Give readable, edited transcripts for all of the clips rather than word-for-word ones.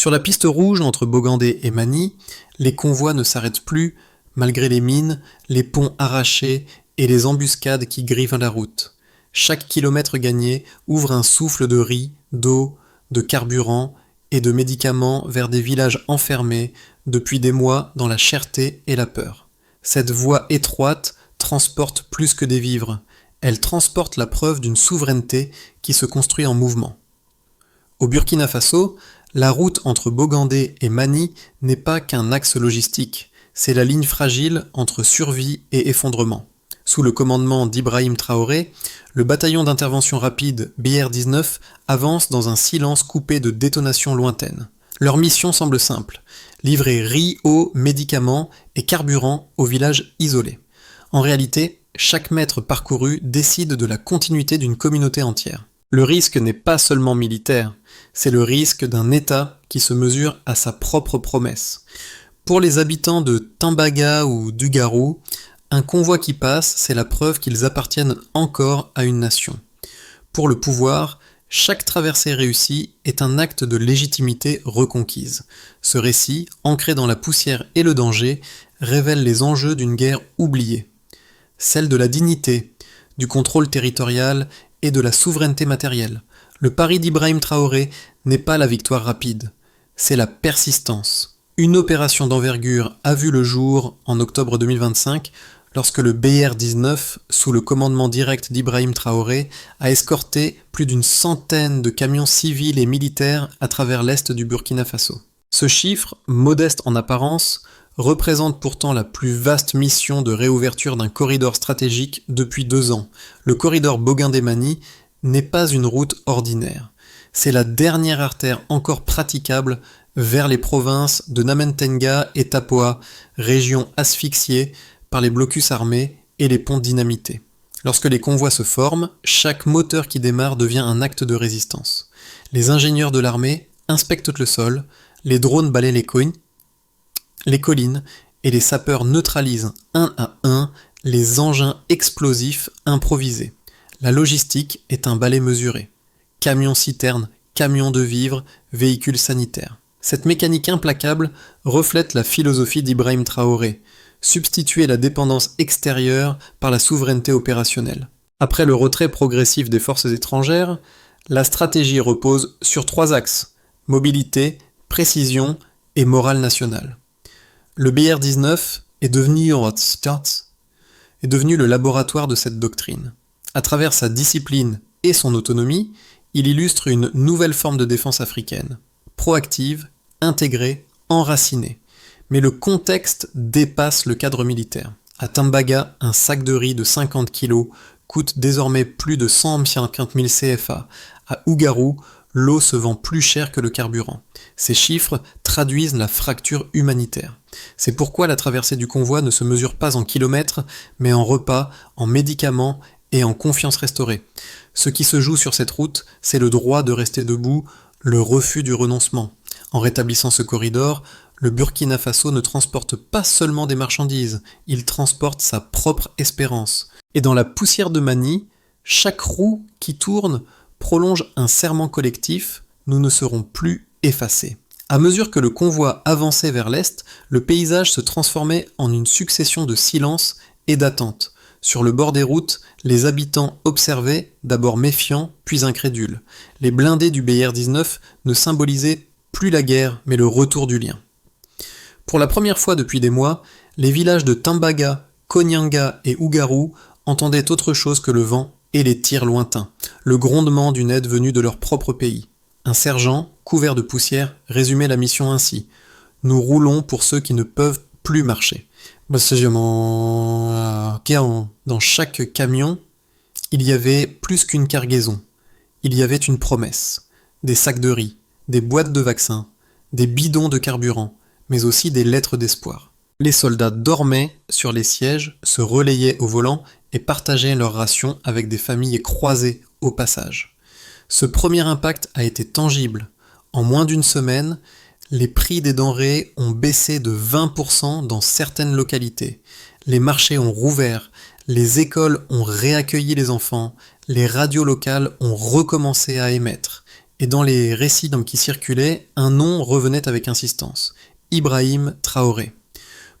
Sur la piste rouge entre Bogandé et Magny, les convois ne s'arrêtent plus, malgré les mines, les ponts arrachés et les embuscades qui grivent la route. Chaque kilomètre gagné ouvre un souffle de riz, d'eau, de carburant et de médicaments vers des villages enfermés depuis des mois dans la cherté et la peur. Cette voie étroite transporte plus que des vivres. Elle transporte la preuve d'une souveraineté qui se construit en mouvement. Au Burkina Faso, la route entre Bogandé et Magny n'est pas qu'un axe logistique, c'est la ligne fragile entre survie et effondrement. Sous le commandement d'Ibrahim Traoré, le bataillon d'intervention rapide BR-19 avance dans un silence coupé de détonations lointaines. Leur mission semble simple, livrer riz, eau, médicaments et carburant aux villages isolés. En réalité, chaque mètre parcouru décide de la continuité d'une communauté entière. Le risque n'est pas seulement militaire, c'est le risque d'un État qui se mesure à sa propre promesse. Pour les habitants de Timbaga ou d'Ugarou, un convoi qui passe, c'est la preuve qu'ils appartiennent encore à une nation. Pour le pouvoir, chaque traversée réussie est un acte de légitimité reconquise. Ce récit, ancré dans la poussière et le danger, révèle les enjeux d'une guerre oubliée. Celle de la dignité, du contrôle territorial et de la souveraineté matérielle. Le pari d'Ibrahim Traoré n'est pas la victoire rapide, c'est la persistance. Une opération d'envergure a vu le jour en octobre 2025 lorsque le BR-19, sous le commandement direct d'Ibrahim Traoré, a escorté plus d'une centaine de camions civils et militaires à travers l'est du Burkina Faso. Ce chiffre, modeste en apparence, représente pourtant la plus vaste mission de réouverture d'un corridor stratégique depuis 2 ans. Le corridor Bogandé-Magny n'est pas une route ordinaire. C'est la dernière artère encore praticable vers les provinces de Namentenga et Tapoa, régions asphyxiées par les blocus armés et les ponts dynamités. Lorsque les convois se forment, chaque moteur qui démarre devient un acte de résistance. Les ingénieurs de l'armée inspectent le sol, les drones balayent les collines et les sapeurs neutralisent un à un les engins explosifs improvisés. La logistique est un balai mesuré. Camions-citernes, camions de vivres, véhicules sanitaires. Cette mécanique implacable reflète la philosophie d'Ibrahim Traoré, substituer la dépendance extérieure par la souveraineté opérationnelle. Après le retrait progressif des forces étrangères, la stratégie repose sur 3 axes, mobilité, précision et morale nationale. Le BR-19 est devenu le laboratoire de cette doctrine. À travers sa discipline et son autonomie, il illustre une nouvelle forme de défense africaine, proactive, intégrée, enracinée. Mais le contexte dépasse le cadre militaire. À Timbaga, un sac de riz de 50 kg coûte désormais plus de 150 000 CFA. À Ugarou, l'eau se vend plus cher que le carburant. Ces chiffres traduisent la fracture humanitaire. C'est pourquoi la traversée du convoi ne se mesure pas en kilomètres, mais en repas, en médicaments et en confiance restaurée. Ce qui se joue sur cette route, c'est le droit de rester debout, le refus du renoncement. En rétablissant ce corridor, le Burkina Faso ne transporte pas seulement des marchandises, il transporte sa propre espérance. Et dans la poussière de Magny, chaque roue qui tourne prolonge un serment collectif, nous ne serons plus effacés. À mesure que le convoi avançait vers l'est, le paysage se transformait en une succession de silences et d'attentes. Sur le bord des routes, les habitants observaient, d'abord méfiants, puis incrédules. Les blindés du BR-19 ne symbolisaient plus la guerre, mais le retour du lien. Pour la première fois depuis des mois, les villages de Timbaga, Konyanga et Ugarou entendaient autre chose que le vent et les tirs lointains, le grondement d'une aide venue de leur propre pays. Un sergent, couvert de poussière, résumait la mission ainsi. « Nous roulons pour ceux qui ne peuvent plus marcher. » Dans chaque camion, il y avait plus qu'une cargaison. Il y avait une promesse. Des sacs de riz, des boîtes de vaccins, des bidons de carburant, mais aussi des lettres d'espoir. Les soldats dormaient sur les sièges, se relayaient au volant et partageaient leurs rations avec des familles croisées au passage. Ce premier impact a été tangible. En moins d'une semaine, les prix des denrées ont baissé de 20% dans certaines localités. Les marchés ont rouvert, les écoles ont réaccueilli les enfants, les radios locales ont recommencé à émettre. Et dans les récits qui circulaient, un nom revenait avec insistance. Ibrahim Traoré.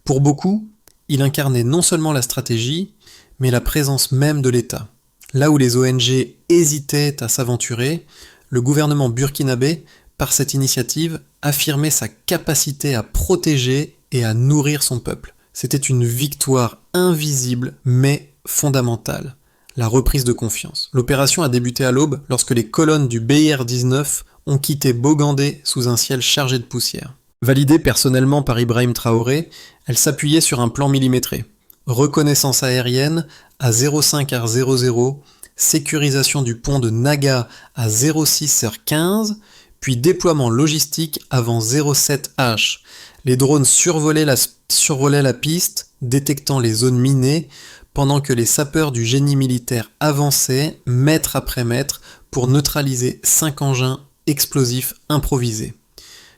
Pour beaucoup, il incarnait non seulement la stratégie, mais la présence même de l'État. Là où les ONG hésitaient à s'aventurer, le gouvernement burkinabé, par cette initiative, affirmait sa capacité à protéger et à nourrir son peuple. C'était une victoire invisible, mais fondamentale. La reprise de confiance. L'opération a débuté à l'aube lorsque les colonnes du BIR-19 ont quitté Bogandé sous un ciel chargé de poussière. Validée personnellement par Ibrahim Traoré, elle s'appuyait sur un plan millimétré. Reconnaissance aérienne à 05h00, sécurisation du pont de Naga à 06h15, puis déploiement logistique avant 07h. Les drones survolaient la piste, détectant les zones minées, pendant que les sapeurs du génie militaire avançaient, mètre après mètre, pour neutraliser 5 engins explosifs improvisés.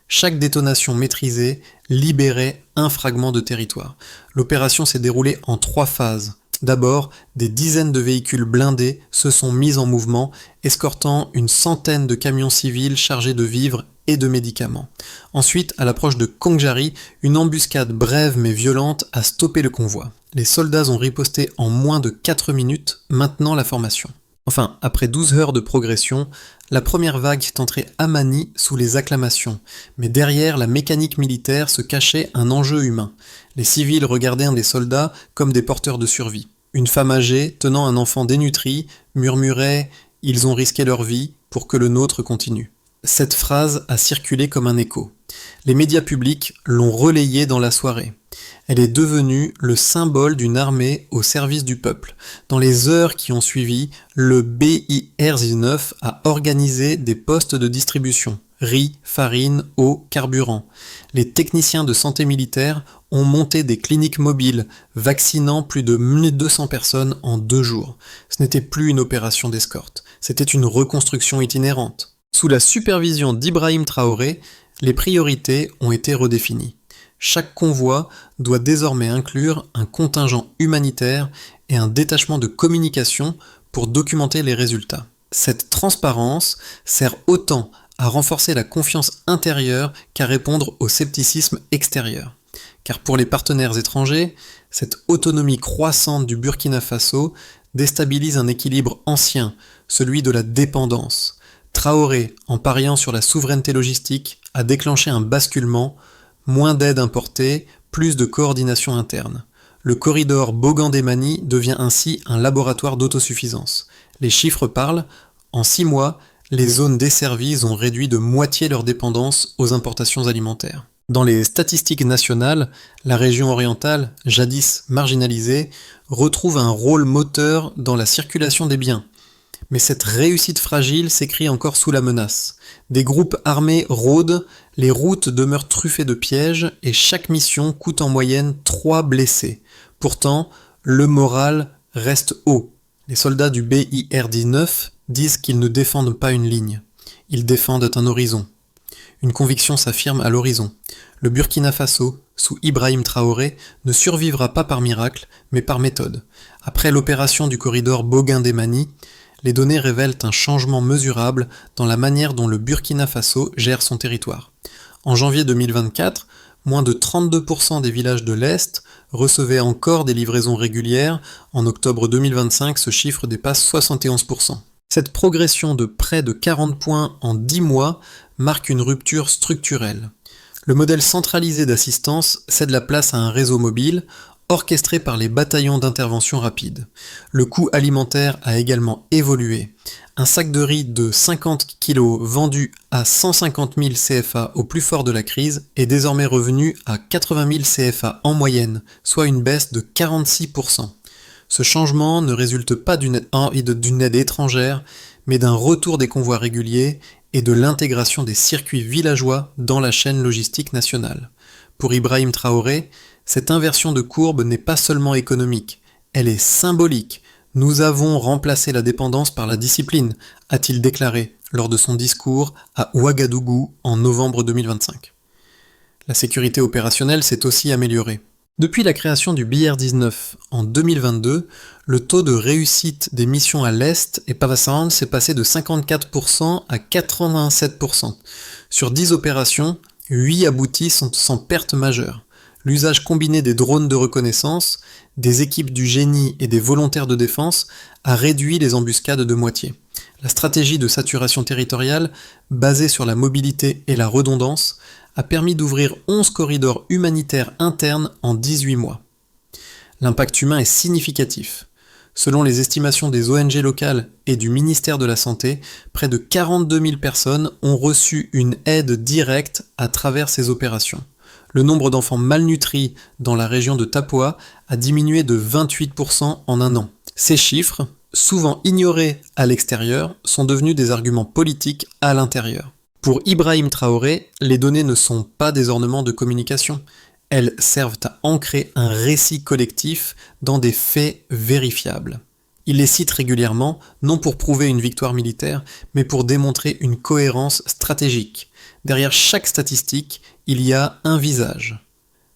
Chaque détonation maîtrisée libérait un fragment de territoire. L'opération s'est déroulée en 3 phases. D'abord, des dizaines de véhicules blindés se sont mis en mouvement, escortant une centaine de camions civils chargés de vivres et de médicaments. Ensuite, à l'approche de Kongari, une embuscade brève mais violente a stoppé le convoi. Les soldats ont riposté en moins de 4 minutes, maintenant la formation. Enfin, après 12 heures de progression, la première vague est entrée à Mani sous les acclamations, mais derrière la mécanique militaire se cachait un enjeu humain. Les civils regardaient un des soldats comme des porteurs de survie. Une femme âgée, tenant un enfant dénutri, murmurait « Ils ont risqué leur vie pour que le nôtre continue ». Cette phrase a circulé comme un écho. Les médias publics l'ont relayée dans la soirée. Elle est devenue le symbole d'une armée au service du peuple. Dans les heures qui ont suivi, le BIR-19 a organisé des postes de distribution. Riz, farine, eau, carburant. Les techniciens de santé militaire ont monté des cliniques mobiles, vaccinant plus de 1200 personnes en 2 jours. Ce n'était plus une opération d'escorte, c'était une reconstruction itinérante. Sous la supervision d'Ibrahim Traoré, les priorités ont été redéfinies. Chaque convoi doit désormais inclure un contingent humanitaire et un détachement de communication pour documenter les résultats. Cette transparence sert autant à renforcer la confiance intérieure qu'à répondre au scepticisme extérieur. Car pour les partenaires étrangers, cette autonomie croissante du Burkina Faso déstabilise un équilibre ancien, celui de la dépendance. Traoré, en pariant sur la souveraineté logistique, a déclenché un basculement. Moins d'aide importée, plus de coordination interne. Le corridor Bogandé-Mani devient ainsi un laboratoire d'autosuffisance. Les chiffres parlent, en 6 mois, les zones desservies ont réduit de moitié leur dépendance aux importations alimentaires. Dans les statistiques nationales, la région orientale, jadis marginalisée, retrouve un rôle moteur dans la circulation des biens. Mais cette réussite fragile s'écrit encore sous la menace. Des groupes armés rôdent, les routes demeurent truffées de pièges et chaque mission coûte en moyenne 3 blessés. Pourtant, le moral reste haut. Les soldats du BIR-19 disent qu'ils ne défendent pas une ligne. Ils défendent un horizon. Une conviction s'affirme à l'horizon. Le Burkina Faso, sous Ibrahim Traoré, ne survivra pas par miracle, mais par méthode. Après l'opération du corridor Bogandé-Mani, les données révèlent un changement mesurable dans la manière dont le Burkina Faso gère son territoire. En janvier 2024, moins de 32% des villages de l'Est recevaient encore des livraisons régulières. En octobre 2025, ce chiffre dépasse 71%. Cette progression de près de 40 points en 10 mois marque une rupture structurelle. Le modèle centralisé d'assistance cède la place à un réseau mobile, orchestré par les bataillons d'intervention rapide. Le coût alimentaire a également évolué. Un sac de riz de 50 kg vendu à 150 000 CFA au plus fort de la crise est désormais revenu à 80 000 CFA en moyenne, soit une baisse de 46%. Ce changement ne résulte pas d'une aide étrangère, mais d'un retour des convois réguliers et de l'intégration des circuits villageois dans la chaîne logistique nationale. Pour Ibrahim Traoré, cette inversion de courbe n'est pas seulement économique, elle est symbolique. Nous avons remplacé la dépendance par la discipline, a-t-il déclaré lors de son discours à Ouagadougou en novembre 2025. La sécurité opérationnelle s'est aussi améliorée. Depuis la création du BR-19 en 2022, le taux de réussite des missions à l'Est et Pavasant s'est passé de 54% à 87%. Sur 10 opérations, 8 aboutissent sans perte majeure. L'usage combiné des drones de reconnaissance, des équipes du génie et des volontaires de défense a réduit les embuscades de moitié. La stratégie de saturation territoriale, basée sur la mobilité et la redondance, a permis d'ouvrir 11 corridors humanitaires internes en 18 mois. L'impact humain est significatif. Selon les estimations des ONG locales et du ministère de la Santé, près de 42 000 personnes ont reçu une aide directe à travers ces opérations. Le nombre d'enfants malnutris dans la région de Tapua a diminué de 28% en un an. Ces chiffres, souvent ignorés à l'extérieur, sont devenus des arguments politiques à l'intérieur. Pour Ibrahim Traoré, les données ne sont pas des ornements de communication. Elles servent à ancrer un récit collectif dans des faits vérifiables. Il les cite régulièrement, non pour prouver une victoire militaire, mais pour démontrer une cohérence stratégique. Derrière chaque statistique, il y a un visage.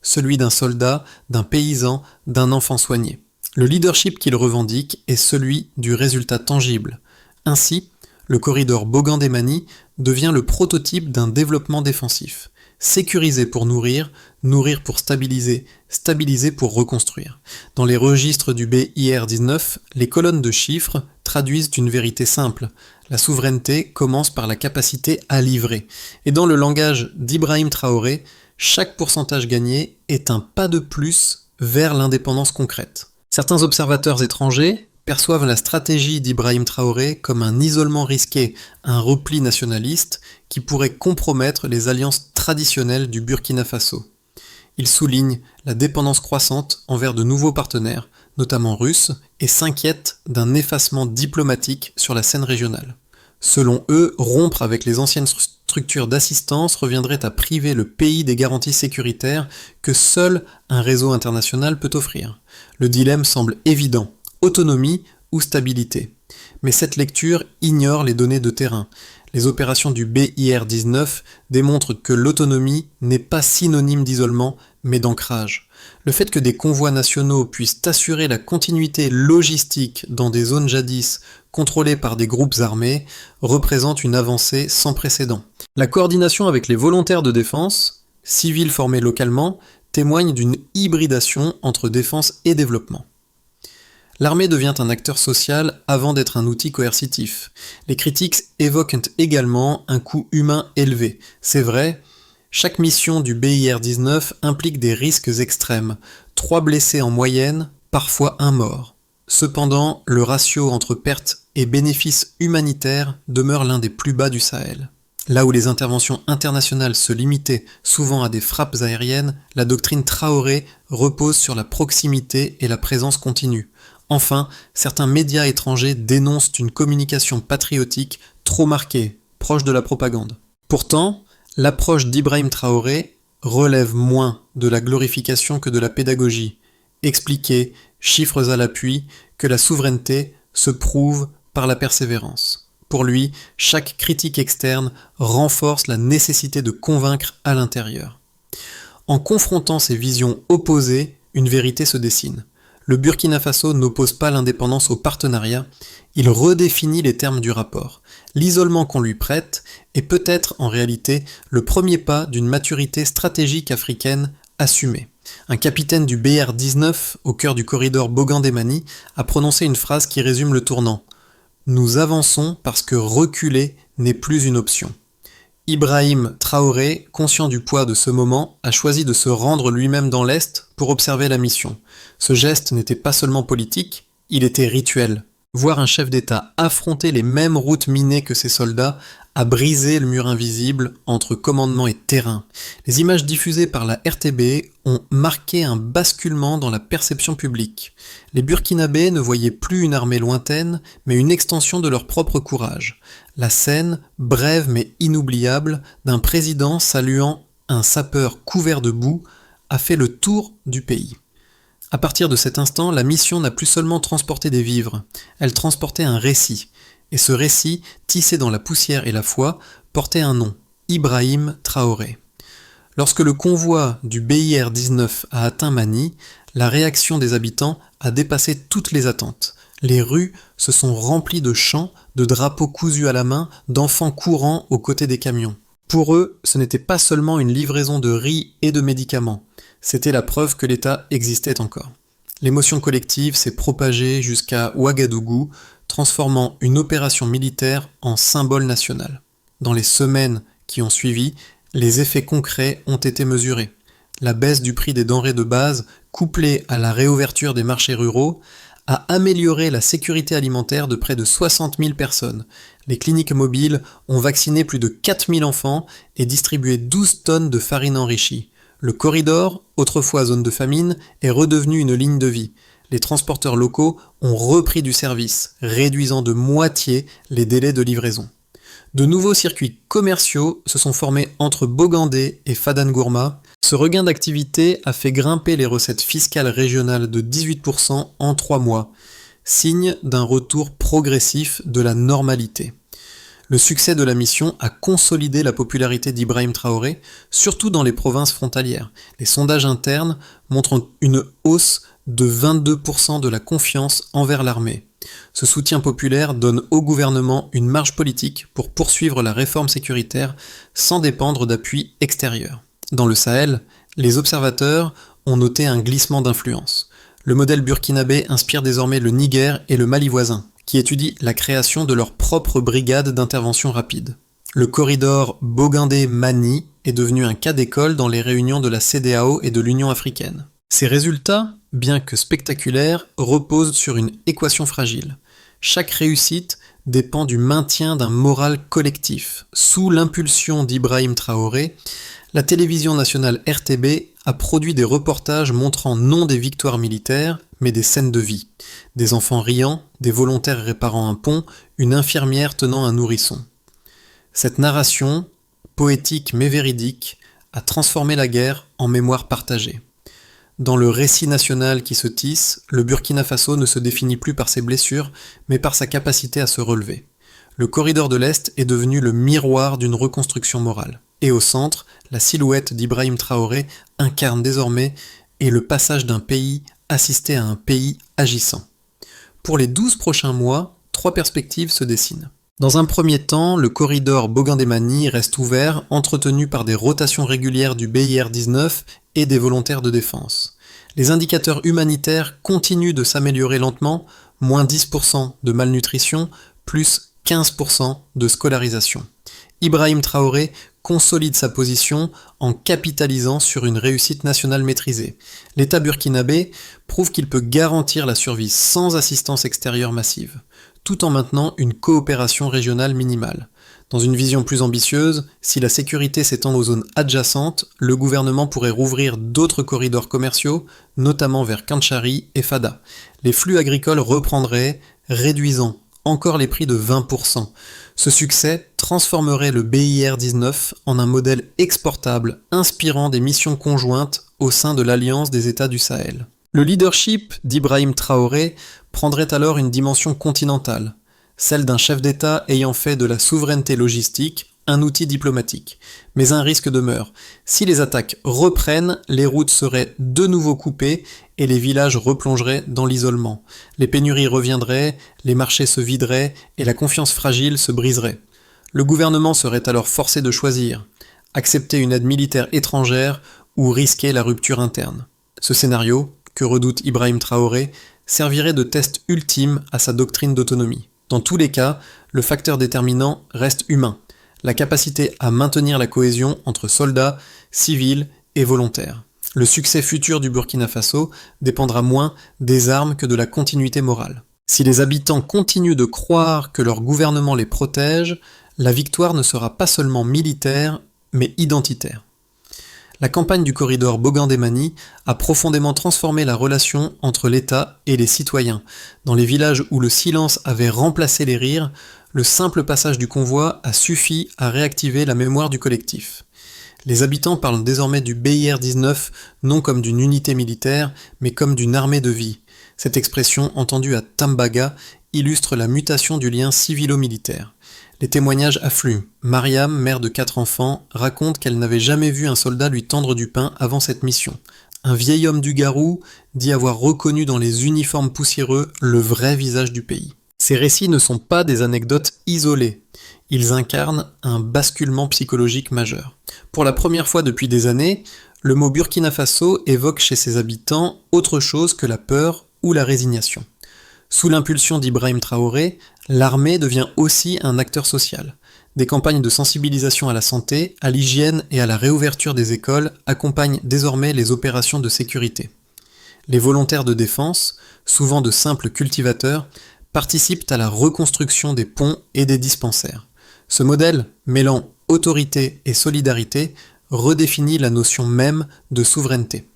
Celui d'un soldat, d'un paysan, d'un enfant soigné. Le leadership qu'il revendique est celui du résultat tangible. Ainsi, le corridor Bogandé-Mani devient le prototype d'un développement défensif. Sécuriser pour nourrir, nourrir pour stabiliser, stabiliser pour reconstruire. Dans les registres du BIR-19, les colonnes de chiffres traduisent une vérité simple. La souveraineté commence par la capacité à livrer. Et dans le langage d'Ibrahim Traoré, chaque pourcentage gagné est un pas de plus vers l'indépendance concrète. Certains observateurs étrangers perçoivent la stratégie d'Ibrahim Traoré comme un isolement risqué, un repli nationaliste qui pourrait compromettre les alliances traditionnelles du Burkina Faso. Il souligne la dépendance croissante envers de nouveaux partenaires, notamment russes, et s'inquiète d'un effacement diplomatique sur la scène régionale. Selon eux, rompre avec les anciennes structures d'assistance reviendrait à priver le pays des garanties sécuritaires que seul un réseau international peut offrir. Le dilemme semble évident. Autonomie ou stabilité. Mais cette lecture ignore les données de terrain. Les opérations du BIR-19 démontrent que l'autonomie n'est pas synonyme d'isolement, mais d'ancrage. Le fait que des convois nationaux puissent assurer la continuité logistique dans des zones jadis contrôlées par des groupes armés représente une avancée sans précédent. La coordination avec les volontaires de défense, civils formés localement, témoigne d'une hybridation entre défense et développement. L'armée devient un acteur social avant d'être un outil coercitif. Les critiques évoquent également un coût humain élevé. C'est vrai, chaque mission du BIR-19 implique des risques extrêmes. 3 blessés en moyenne, parfois 1 mort. Cependant, le ratio entre pertes et bénéfices humanitaires demeure l'un des plus bas du Sahel. Là où les interventions internationales se limitaient souvent à des frappes aériennes, la doctrine Traoré repose sur la proximité et la présence continue. Enfin, certains médias étrangers dénoncent une communication patriotique trop marquée, proche de la propagande. Pourtant, l'approche d'Ibrahim Traoré relève moins de la glorification que de la pédagogie. Expliquer, chiffres à l'appui, que la souveraineté se prouve par la persévérance. Pour lui, chaque critique externe renforce la nécessité de convaincre à l'intérieur. En confrontant ces visions opposées, une vérité se dessine. Le Burkina Faso n'oppose pas l'indépendance au partenariat, il redéfinit les termes du rapport. L'isolement qu'on lui prête est peut-être en réalité le premier pas d'une maturité stratégique africaine assumée. Un capitaine du BR-19, au cœur du corridor Bogandé-Mani, a prononcé une phrase qui résume le tournant. « Nous avançons parce que reculer n'est plus une option ». Ibrahim Traoré, conscient du poids de ce moment, a choisi de se rendre lui-même dans l'Est pour observer la mission. Ce geste n'était pas seulement politique, il était rituel. Voir un chef d'État affronter les mêmes routes minées que ses soldats a brisé le mur invisible entre commandement et terrain. Les images diffusées par la RTB ont marqué un basculement dans la perception publique. Les Burkinabés ne voyaient plus une armée lointaine, mais une extension de leur propre courage. La scène, brève mais inoubliable, d'un président saluant un sapeur couvert de boue, a fait le tour du pays. À partir de cet instant, la mission n'a plus seulement transporté des vivres, elle transportait un récit. Et ce récit, tissé dans la poussière et la foi, portait un nom, Ibrahim Traoré. Lorsque le convoi du BIR-19 a atteint Mani, la réaction des habitants a dépassé toutes les attentes. Les rues se sont remplies de chants, de drapeaux cousus à la main, d'enfants courant aux côtés des camions. Pour eux, ce n'était pas seulement une livraison de riz et de médicaments, c'était la preuve que l'État existait encore. L'émotion collective s'est propagée jusqu'à Ouagadougou, transformant une opération militaire en symbole national. Dans les semaines qui ont suivi, les effets concrets ont été mesurés. La baisse du prix des denrées de base, couplée à la réouverture des marchés ruraux, a amélioré la sécurité alimentaire de près de 60 000 personnes. Les cliniques mobiles ont vacciné plus de 4 000 enfants et distribué 12 tonnes de farine enrichie. Le corridor, autrefois zone de famine, est redevenu une ligne de vie. Les transporteurs locaux ont repris du service, réduisant de moitié les délais de livraison. De nouveaux circuits commerciaux se sont formés entre Bogandé et Fadangourma. Ce regain d'activité a fait grimper les recettes fiscales régionales de 18% en 3 mois, signe d'un retour progressif de la normalité. Le succès de la mission a consolidé la popularité d'Ibrahim Traoré, surtout dans les provinces frontalières. Les sondages internes montrent une hausse de 22% de la confiance envers l'armée. Ce soutien populaire donne au gouvernement une marge politique pour poursuivre la réforme sécuritaire sans dépendre d'appuis extérieurs. Dans le Sahel, les observateurs ont noté un glissement d'influence. Le modèle burkinabé inspire désormais le Niger et le Mali voisin, qui étudient la création de leur propre brigade d'intervention rapide. Le corridor Bogandé-Mani est devenu un cas d'école dans les réunions de la CEDEAO et de l'Union africaine. Ces résultats, bien que spectaculaires, reposent sur une équation fragile. Chaque réussite dépend du maintien d'un moral collectif. Sous l'impulsion d'Ibrahim Traoré, la télévision nationale RTB a produit des reportages montrant non des victoires militaires, mais des scènes de vie. Des enfants riant, des volontaires réparant un pont, une infirmière tenant un nourrisson. Cette narration, poétique mais véridique, a transformé la guerre en mémoire partagée. Dans le récit national qui se tisse, le Burkina Faso ne se définit plus par ses blessures, mais par sa capacité à se relever. Le corridor de l'Est est devenu le miroir d'une reconstruction morale. Et au centre, la silhouette d'Ibrahim Traoré incarne désormais le passage d'un pays assisté à un pays agissant. Pour les 12 prochains mois, 3 perspectives se dessinent. Dans un premier temps, le corridor Bogandé-Mani reste ouvert, entretenu par des rotations régulières du BIR-19 et des volontaires de défense. Les indicateurs humanitaires continuent de s'améliorer lentement, moins 10% de malnutrition, plus 15% de scolarisation. Ibrahim Traoré consolide sa position en capitalisant sur une réussite nationale maîtrisée. L'État burkinabé prouve qu'il peut garantir la survie sans assistance extérieure massive, tout en maintenant une coopération régionale minimale. Dans une vision plus ambitieuse, si la sécurité s'étend aux zones adjacentes, le gouvernement pourrait rouvrir d'autres corridors commerciaux, notamment vers Kantchari et Fada. Les flux agricoles reprendraient, réduisant encore les prix de 20%. Ce succès transformerait le BIR-19 en un modèle exportable, inspirant des missions conjointes au sein de l'Alliance des États du Sahel. Le leadership d'Ibrahim Traoré prendrait alors une dimension continentale, celle d'un chef d'État ayant fait de la souveraineté logistique un outil diplomatique. Mais un risque demeure. Si les attaques reprennent, les routes seraient de nouveau coupées et les villages replongeraient dans l'isolement. Les pénuries reviendraient, les marchés se videraient et la confiance fragile se briserait. Le gouvernement serait alors forcé de choisir, accepter une aide militaire étrangère ou risquer la rupture interne. Ce scénario, que redoute Ibrahim Traoré, servirait de test ultime à sa doctrine d'autonomie. Dans tous les cas, le facteur déterminant reste humain, la capacité à maintenir la cohésion entre soldats, civils et volontaires. Le succès futur du Burkina Faso dépendra moins des armes que de la continuité morale. Si les habitants continuent de croire que leur gouvernement les protège, la victoire ne sera pas seulement militaire, mais identitaire. La campagne du corridor Bogandé-Mani a profondément transformé la relation entre l'État et les citoyens. Dans les villages où le silence avait remplacé les rires, le simple passage du convoi a suffi à réactiver la mémoire du collectif. Les habitants parlent désormais du BIR-19 non comme d'une unité militaire, mais comme d'une armée de vie. Cette expression, entendue à Tambaga, illustre la mutation du lien civilo-militaire. Les témoignages affluent. Mariam, mère de 4 enfants, raconte qu'elle n'avait jamais vu un soldat lui tendre du pain avant cette mission. Un vieil homme du Garou dit avoir reconnu dans les uniformes poussiéreux le vrai visage du pays. Ces récits ne sont pas des anecdotes isolées. Ils incarnent un basculement psychologique majeur. Pour la première fois depuis des années, le mot Burkina Faso évoque chez ses habitants autre chose que la peur ou la résignation. Sous l'impulsion d'Ibrahim Traoré, l'armée devient aussi un acteur social. Des campagnes de sensibilisation à la santé, à l'hygiène et à la réouverture des écoles accompagnent désormais les opérations de sécurité. Les volontaires de défense, souvent de simples cultivateurs, participent à la reconstruction des ponts et des dispensaires. Ce modèle, mêlant autorité et solidarité, redéfinit la notion même de souveraineté.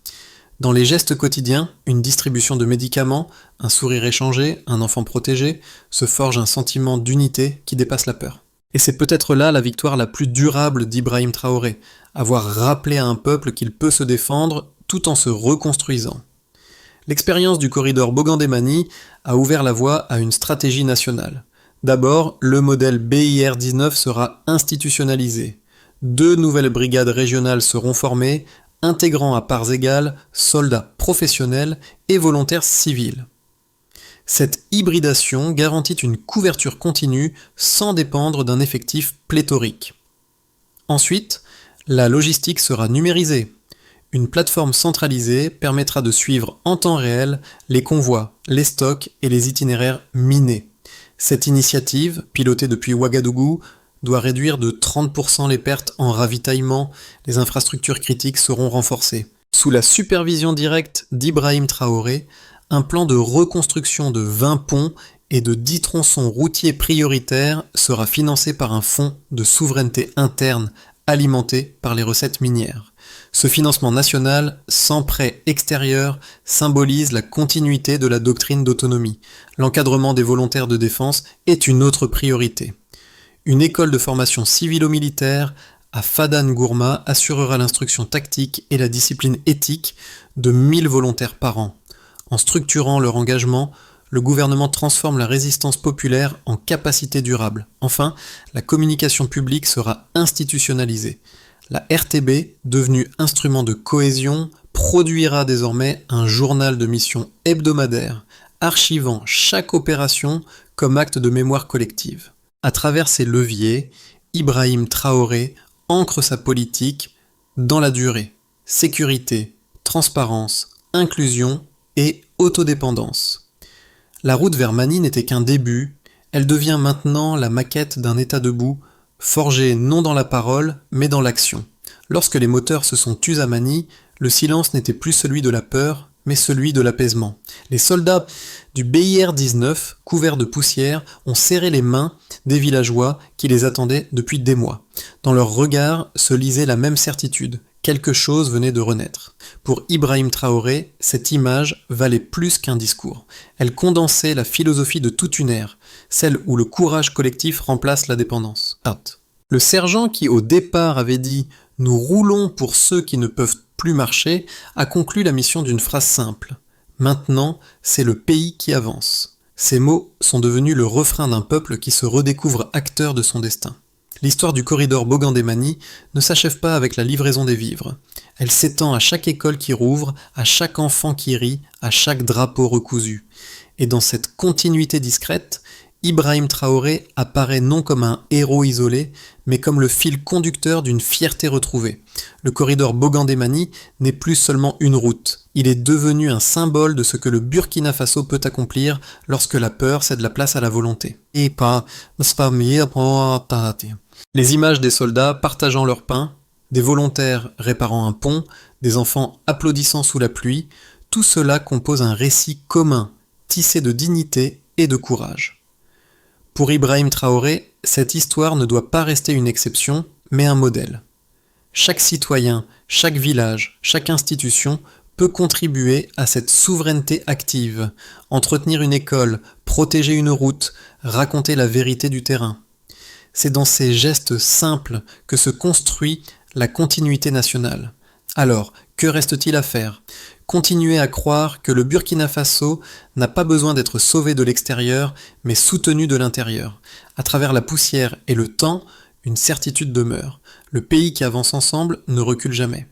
Dans les gestes quotidiens, une distribution de médicaments, un sourire échangé, un enfant protégé, se forge un sentiment d'unité qui dépasse la peur. Et c'est peut-être là la victoire la plus durable d'Ibrahim Traoré, avoir rappelé à un peuple qu'il peut se défendre tout en se reconstruisant. L'expérience du corridor Bogandé-Mani a ouvert la voie à une stratégie nationale. D'abord, le modèle BIR-19 sera institutionnalisé. 2 nouvelles brigades régionales seront formées, intégrant à parts égales soldats professionnels et volontaires civils. Cette hybridation garantit une couverture continue sans dépendre d'un effectif pléthorique. Ensuite, la logistique sera numérisée. Une plateforme centralisée permettra de suivre en temps réel les convois, les stocks et les itinéraires minés. Cette initiative, pilotée depuis Ouagadougou, doit réduire de 30% les pertes en ravitaillement, les infrastructures critiques seront renforcées. Sous la supervision directe d'Ibrahim Traoré, un plan de reconstruction de 20 ponts et de 10 tronçons routiers prioritaires sera financé par un fonds de souveraineté interne alimenté par les recettes minières. Ce financement national, sans prêt extérieur, symbolise la continuité de la doctrine d'autonomie. L'encadrement des volontaires de défense est une autre priorité. Une école de formation civilo-militaire à Fadane Gourma assurera l'instruction tactique et la discipline éthique de 1000 volontaires par an. En structurant leur engagement, le gouvernement transforme la résistance populaire en capacité durable. Enfin, la communication publique sera institutionnalisée. La RTB, devenue instrument de cohésion, produira désormais un journal de mission hebdomadaire, archivant chaque opération comme acte de mémoire collective. À travers ces leviers, Ibrahim Traoré ancre sa politique dans la durée. Sécurité, transparence, inclusion et autodépendance. La route vers Mani n'était qu'un début, elle devient maintenant la maquette d'un état debout, forgé non dans la parole, mais dans l'action. Lorsque les moteurs se sont tus à Mani, le silence n'était plus celui de la peur, mais celui de l'apaisement. Les soldats du BIR-19, couverts de poussière, ont serré les mains des villageois qui les attendaient depuis des mois. Dans leur regard se lisait la même certitude. Quelque chose venait de renaître. Pour Ibrahim Traoré, cette image valait plus qu'un discours. Elle condensait la philosophie de toute une ère, celle où le courage collectif remplace la dépendance. Le sergent qui au départ avait dit « Nous roulons pour ceux qui ne peuvent plus marcher » a conclu la mission d'une phrase simple. Maintenant, c'est le pays qui avance. Ces mots sont devenus le refrain d'un peuple qui se redécouvre acteur de son destin. L'histoire du corridor Bogandé-Mani ne s'achève pas avec la livraison des vivres. Elle s'étend à chaque école qui rouvre, à chaque enfant qui rit, à chaque drapeau recousu. Et dans cette continuité discrète, Ibrahim Traoré apparaît non comme un héros isolé, mais comme le fil conducteur d'une fierté retrouvée. Le corridor Bogandé-Mani n'est plus seulement une route, il est devenu un symbole de ce que le Burkina Faso peut accomplir lorsque la peur cède la place à la volonté. Les images des soldats partageant leur pain, des volontaires réparant un pont, des enfants applaudissant sous la pluie, tout cela compose un récit commun, tissé de dignité et de courage. Pour Ibrahim Traoré, cette histoire ne doit pas rester une exception, mais un modèle. Chaque citoyen, chaque village, chaque institution peut contribuer à cette souveraineté active, entretenir une école, protéger une route, raconter la vérité du terrain. C'est dans ces gestes simples que se construit la continuité nationale. Alors, Que reste-t-il à faire? Continuer à croire que le Burkina Faso n'a pas besoin d'être sauvé de l'extérieur, mais soutenu de l'intérieur. À travers la poussière et le temps, une certitude demeure. Le pays qui avance ensemble ne recule jamais.